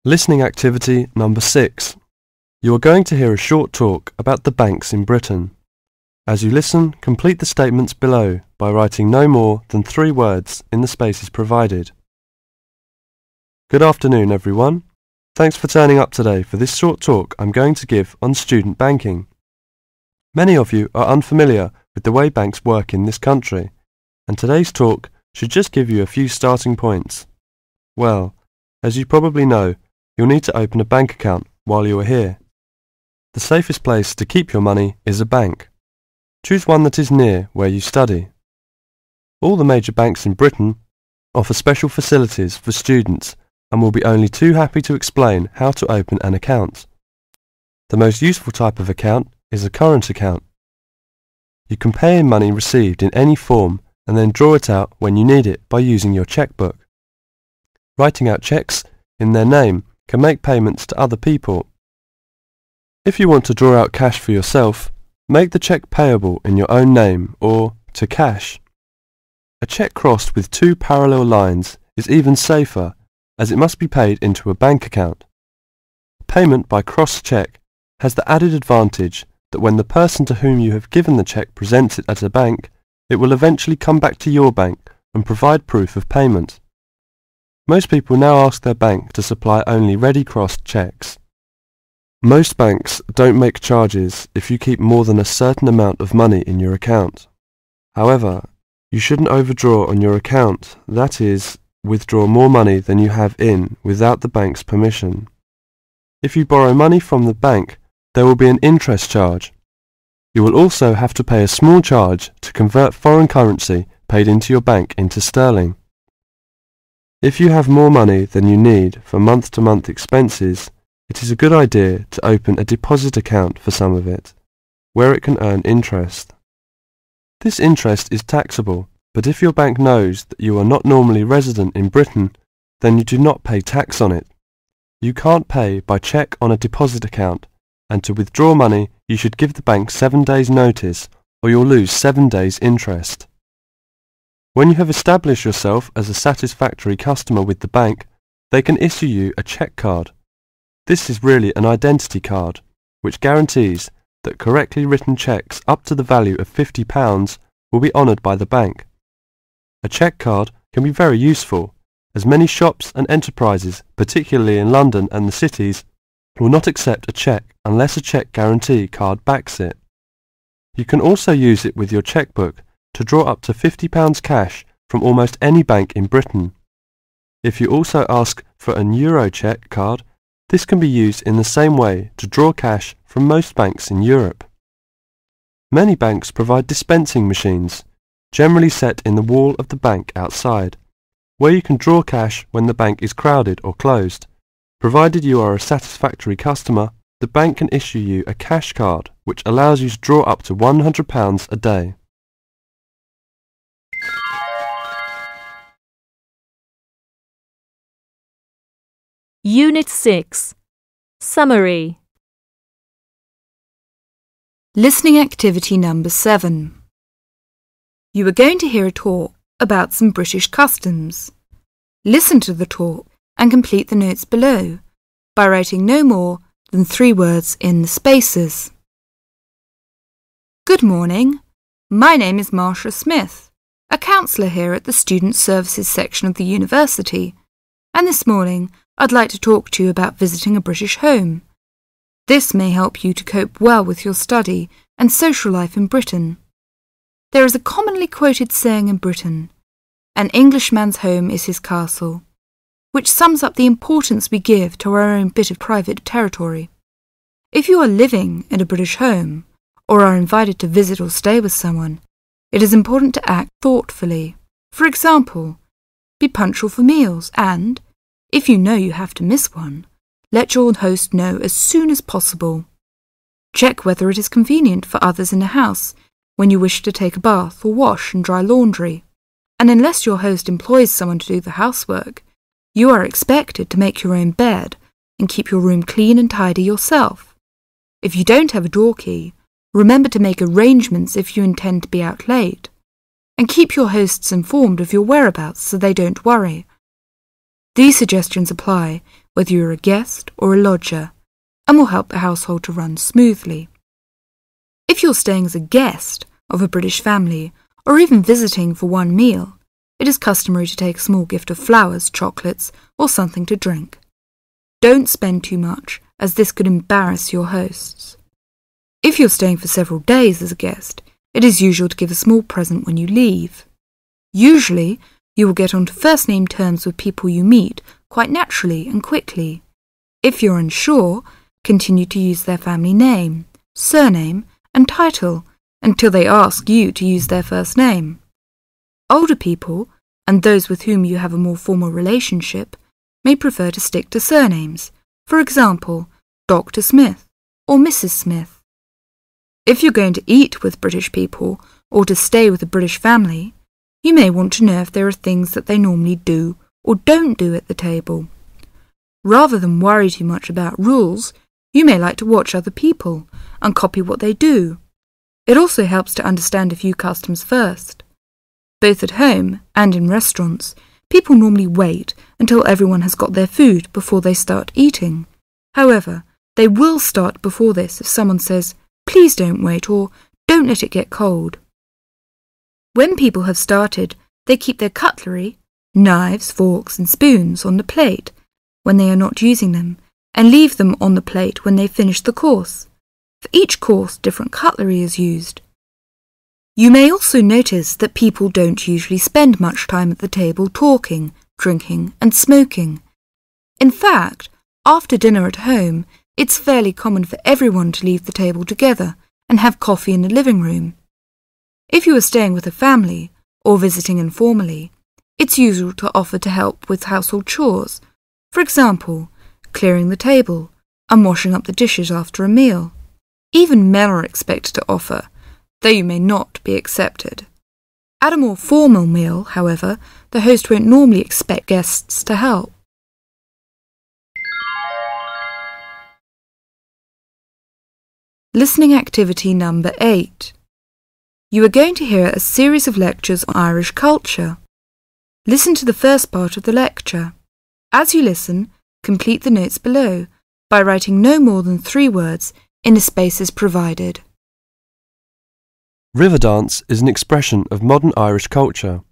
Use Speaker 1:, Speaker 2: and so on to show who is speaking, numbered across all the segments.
Speaker 1: Listening activity number 6. You are going to hear a short talk about the banks in Britain. As you listen, complete the statements below by writing no more than 3 words in the spaces provided. Good afternoon, everyone. Thanks for turning up today for this short talk I'm going to give on student banking. Many of you are unfamiliar with the way banks work in this country, and today's talk should just give you a few starting points. Well, as you probably know, you'll need to open a bank account while you are here. The safest place to keep your money is a bank. Choose one that is near where you study. All the major banks in Britain offer special facilities for students and will be only too happy to explain how to open an account. The most useful type of account is a current account. You can pay in money received in any form and then draw it out when you need it by using your checkbook. Writing out cheques in their name can make payments to other people. If you want to draw out cash for yourself, make the cheque payable in your own name or to cash. A cheque crossed with 2 parallel lines is even safer, as it must be paid into a bank account. Payment by cross cheque has the added advantage that when the person to whom you have given the cheque presents it at a bank, it will eventually come back to your bank and provide proof of payment. Most people now ask their bank to supply only ready crossed cheques. Most banks don't make charges if you keep more than a certain amount of money in your account. However, you shouldn't overdraw on your account, that is, withdraw more money than you have in without the bank's permission. If you borrow money from the bank, there will be an interest charge. You will also have to pay a small charge to convert foreign currency paid into your bank into sterling. If you have more money than you need for month-to-month expenses, it is a good idea to open a deposit account for some of it, where it can earn interest. This interest is taxable, but if your bank knows that you are not normally resident in Britain, then you do not pay tax on it. You can't pay by cheque on a deposit account, and to withdraw money you should give the bank 7 days' notice, or you'll lose 7 days' interest. When you have established yourself as a satisfactory customer with the bank, they can issue you a cheque card. This is really an identity card, which guarantees that correctly written cheques up to the value of £50 will be honoured by the bank. A cheque card can be very useful, as many shops and enterprises, particularly in London and the cities, will not accept a cheque unless a cheque guarantee card backs it. You can also use it with your chequebook to draw up to £50 cash from almost any bank in Britain. If you also ask for an Euro cheque card, this can be used in the same way to draw cash from most banks in Europe. Many banks provide dispensing machines, generally set in the wall of the bank outside, where you can draw cash when the bank is crowded or closed. Provided you are a satisfactory customer, the bank can issue you a cash card which allows you to draw up to £100 a day.
Speaker 2: Unit 6. Summary.
Speaker 3: Listening activity number 7. You are going to hear a talk about some British customs. Listen to the talk and complete the notes below by writing no more than 3 words in the spaces. Good morning. My name is Marsha Smith, a counsellor here at the Student Services section of the university, and this morning I'd like to talk to you about visiting a British home. This may help you to cope well with your study and social life in Britain. There is a commonly quoted saying in Britain, "An Englishman's home is his castle," which sums up the importance we give to our own bit of private territory. If you are living in a British home, or are invited to visit or stay with someone, it is important to act thoughtfully. For example, be punctual for meals and, if you know you have to miss one, let your host know as soon as possible. Check whether it is convenient for others in the house when you wish to take a bath or wash and dry laundry. And unless your host employs someone to do the housework, you are expected to make your own bed and keep your room clean and tidy yourself. If you don't have a door key, remember to make arrangements if you intend to be out late, and keep your hosts informed of your whereabouts so they don't worry. These suggestions apply whether you're a guest or a lodger, and will help the household to run smoothly. If you're staying as a guest of a British family, or even visiting for one meal, it is customary to take a small gift of flowers, chocolates, or something to drink. Don't spend too much, as this could embarrass your hosts. If you're staying for several days as a guest, it is usual to give a small present when you leave. Usually, you will get onto first-name terms with people you meet quite naturally and quickly. If you're unsure, continue to use their family name, surname, and title until they ask you to use their first name. Older people, and those with whom you have a more formal relationship, may prefer to stick to surnames, for example, Dr. Smith or Mrs. Smith. If you're going to eat with British people or to stay with a British family, you may want to know if there are things that they normally do or don't do at the table. Rather than worry too much about rules, you may like to watch other people and copy what they do. It also helps to understand a few customs first. Both at home and in restaurants, people normally wait until everyone has got their food before they start eating. However, they will start before this if someone says, "Please don't wait," or "Don't let it get cold." When people have started, they keep their cutlery, knives, forks and spoons on the plate when they are not using them, and leave them on the plate when they finish the course. For each course, different cutlery is used. You may also notice that people don't usually spend much time at the table talking, drinking and smoking. In fact, after dinner at home, it's fairly common for everyone to leave the table together and have coffee in the living room. If you are staying with a family or visiting informally, it's usual to offer to help with household chores, for example, clearing the table and washing up the dishes after a meal. Even men are expected to offer, though you may not be accepted. At a more formal meal, however, the host won't normally expect guests to help. Listening activity number 8. You are going to hear a series of lectures on Irish culture. Listen to the first part of the lecture. As you listen, complete the notes below by writing no more than 3 words in the spaces provided.
Speaker 1: River dance is an expression of modern Irish culture,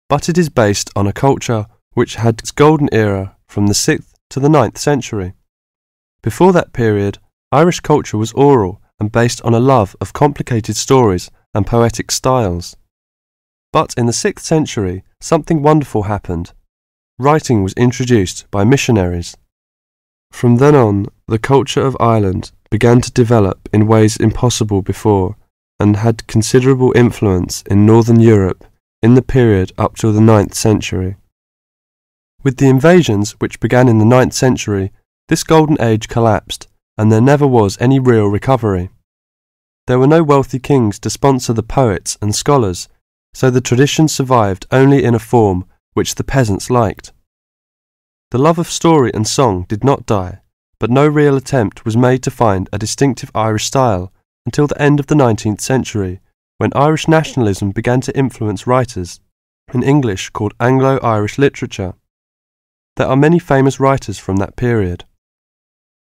Speaker 1: but it is based on a culture which had its golden era from the 6th to the 9th century. Before that period, Irish culture was oral and based on a love of complicated stories and poetic styles. But in the 6th century, something wonderful happened. Writing was introduced by missionaries. From then on, the culture of Ireland began to develop in ways impossible before and had considerable influence in Northern Europe in the period up till the 9th century. With the invasions which began in the 9th century, this golden age collapsed and there never was any real recovery. There were no wealthy kings to sponsor the poets and scholars, so the tradition survived only in a form which the peasants liked. The love of story and song did not die, but no real attempt was made to find a distinctive Irish style until the end of the 19th century, when Irish nationalism began to influence writers, in English called Anglo-Irish literature. There are many famous writers from that period.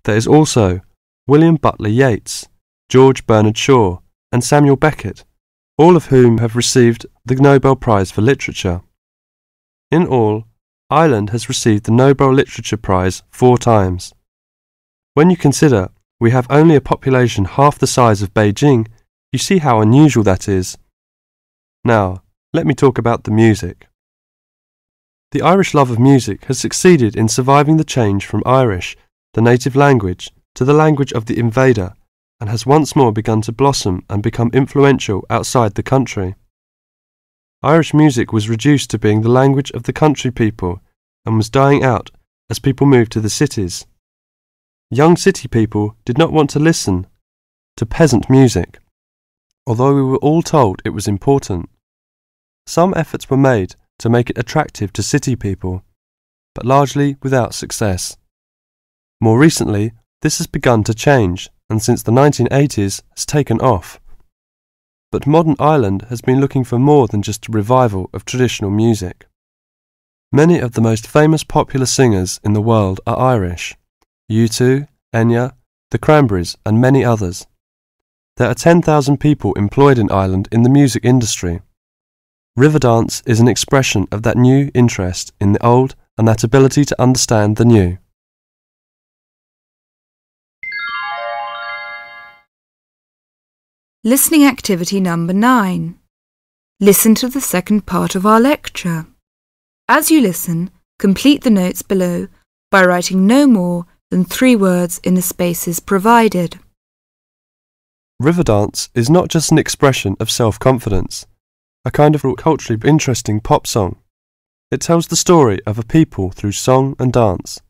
Speaker 1: There is also William Butler Yeats, George Bernard Shaw, and Samuel Beckett, all of whom have received the Nobel Prize for Literature. In all, Ireland has received the Nobel Literature Prize 4 times. When you consider we have only a population half the size of Beijing, you see how unusual that is. Now, let me talk about the music. The Irish love of music has succeeded in surviving the change from Irish, the native language, to the language of the invader, and has once more begun to blossom and become influential outside the country. Irish music was reduced to being the language of the country people and was dying out as people moved to the cities. Young city people did not want to listen to peasant music, although we were all told it was important. Some efforts were made to make it attractive to city people, but largely without success. More recently, this has begun to change, and since the 1980s has taken off. But modern Ireland has been looking for more than just a revival of traditional music. Many of the most famous popular singers in the world are Irish: U2, Enya, the Cranberries, and many others. There are 10,000 people employed in Ireland in the music industry. Riverdance is an expression of that new interest in the old and that ability to understand the new.
Speaker 3: Listening activity number 9. Listen to the second part of our lecture. As you listen, complete the notes below by writing no more than 3 words in the spaces provided.
Speaker 1: Riverdance is not just an expression of self-confidence, a kind of culturally interesting pop song. It tells the story of a people through song and dance.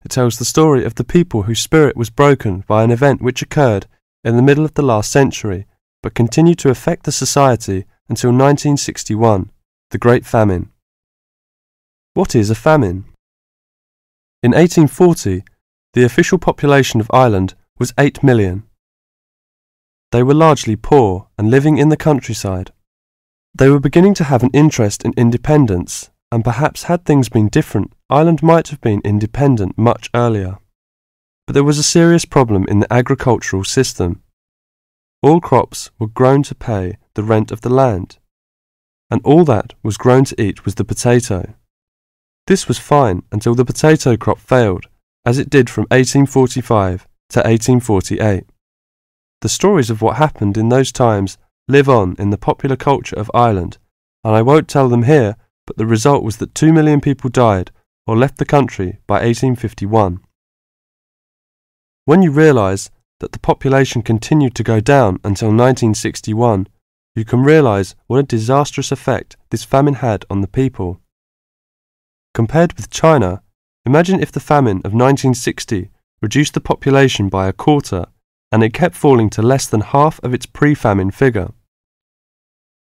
Speaker 1: It tells the story of the people whose spirit was broken by an event which occurred in the middle of the last century, but continued to affect the society until 1961, the Great Famine. What is a famine? In 1840, the official population of Ireland was 8 million. They were largely poor and living in the countryside. They were beginning to have an interest in independence, and perhaps had things been different, Ireland might have been independent much earlier. But there was a serious problem in the agricultural system. All crops were grown to pay the rent of the land, and all that was grown to eat was the potato. This was fine until the potato crop failed, as it did from 1845 to 1848. The stories of what happened in those times live on in the popular culture of Ireland, and I won't tell them here, but the result was that 2 million people died or left the country by 1851. When you realise that the population continued to go down until 1961, you can realise what a disastrous effect this famine had on the people. Compared with China, imagine if the famine of 1960 reduced the population by a quarter and it kept falling to less than half of its pre-famine figure.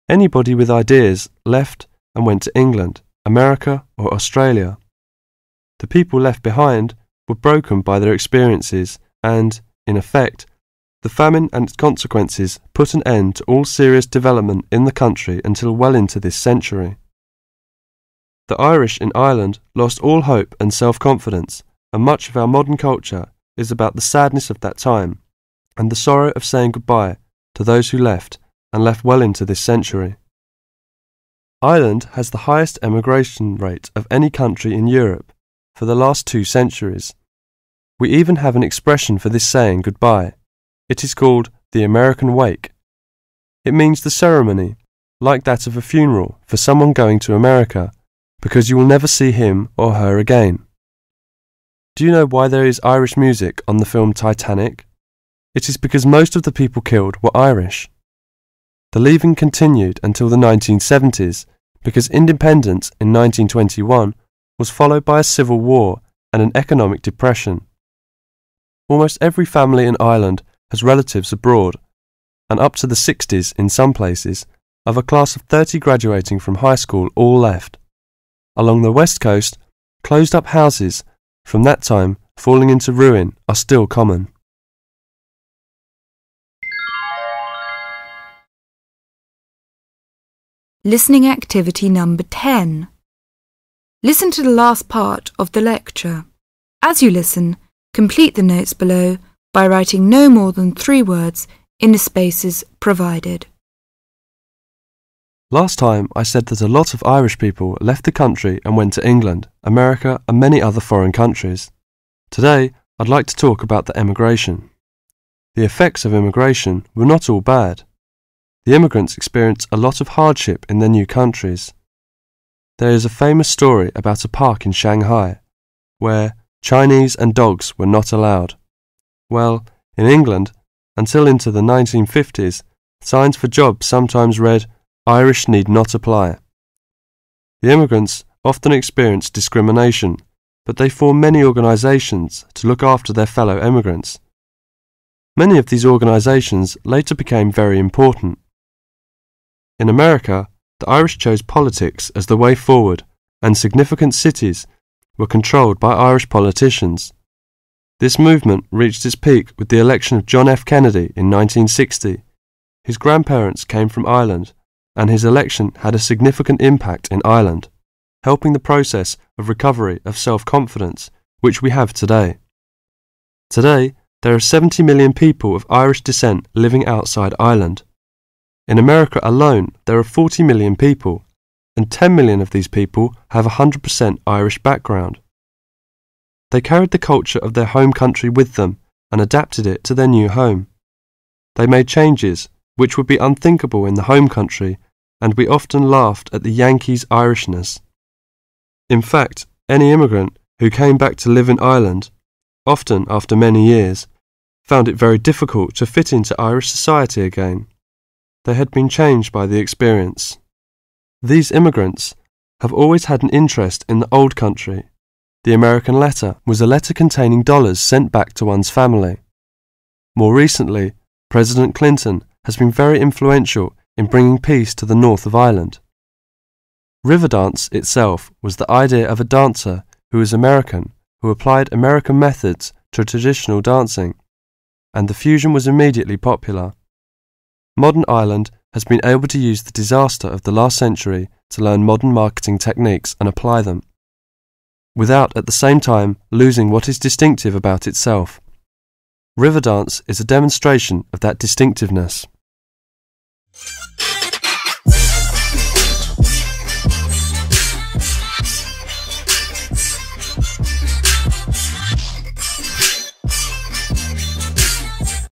Speaker 1: Anybody with ideas left and went to England, America or Australia. The people left behind were broken by their experiences and, in effect, the famine and its consequences put an end to all serious development in the country until well into this century. The Irish in Ireland lost all hope and self-confidence, and much of our modern culture is about the sadness of that time and the sorrow of saying goodbye to those who left and left well into this century. Ireland has the highest emigration rate of any country in Europe for the last 2 centuries. We even have an expression for this saying goodbye. It is called the American wake. It means the ceremony, like that of a funeral for someone going to America, because you will never see him or her again. Do you know why there is Irish music on the film Titanic? It is because most of the people killed were Irish. The leaving continued until the 1970s, because independence in 1921 was followed by a civil war and an economic depression. Almost every family in Ireland has relatives abroad, and up to the 60s in some places, of a class of 30 graduating from high school all left. Along the west coast, closed-up houses, from that time falling into ruin, are still common.
Speaker 3: Listening activity number 10. Listen to the last part of the lecture. As you listen, complete the notes below by writing no more than 3 words in the spaces provided.
Speaker 1: Last time I said that a lot of Irish people left the country and went to England, America and many other foreign countries. Today I'd like to talk about the emigration. The effects of immigration were not all bad. The immigrants experienced a lot of hardship in their new countries. There is a famous story about a park in Shanghai, where Chinese and dogs were not allowed. Well, in England, until into the 1950s, signs for jobs sometimes read, "Irish need not apply." The immigrants often experienced discrimination, but they formed many organisations to look after their fellow immigrants. Many of these organisations later became very important. In America, the Irish chose politics as the way forward, and significant cities were controlled by Irish politicians. This movement reached its peak with the election of John F. Kennedy in 1960. His grandparents came from Ireland, and his election had a significant impact in Ireland, helping the process of recovery of self-confidence which we have today. Today, there are 70 million people of Irish descent living outside Ireland. In America alone, there are 40 million people, and 10 million of these people have a 100% Irish background. They carried the culture of their home country with them and adapted it to their new home. They made changes which would be unthinkable in the home country, and we often laughed at the Yankees' Irishness. In fact, any immigrant who came back to live in Ireland, often after many years, found it very difficult to fit into Irish society again. They had been changed by the experience. These immigrants have always had an interest in the old country. The American letter was a letter containing dollars sent back to one's family. More recently, President Clinton has been very influential in bringing peace to the north of Ireland. Riverdance itself was the idea of a dancer who was American, who applied American methods to traditional dancing, and the fusion was immediately popular. Modern Ireland has been able to use the disaster of the last century to learn modern marketing techniques and apply them, without at the same time losing what is distinctive about itself. Riverdance is a demonstration of that distinctiveness.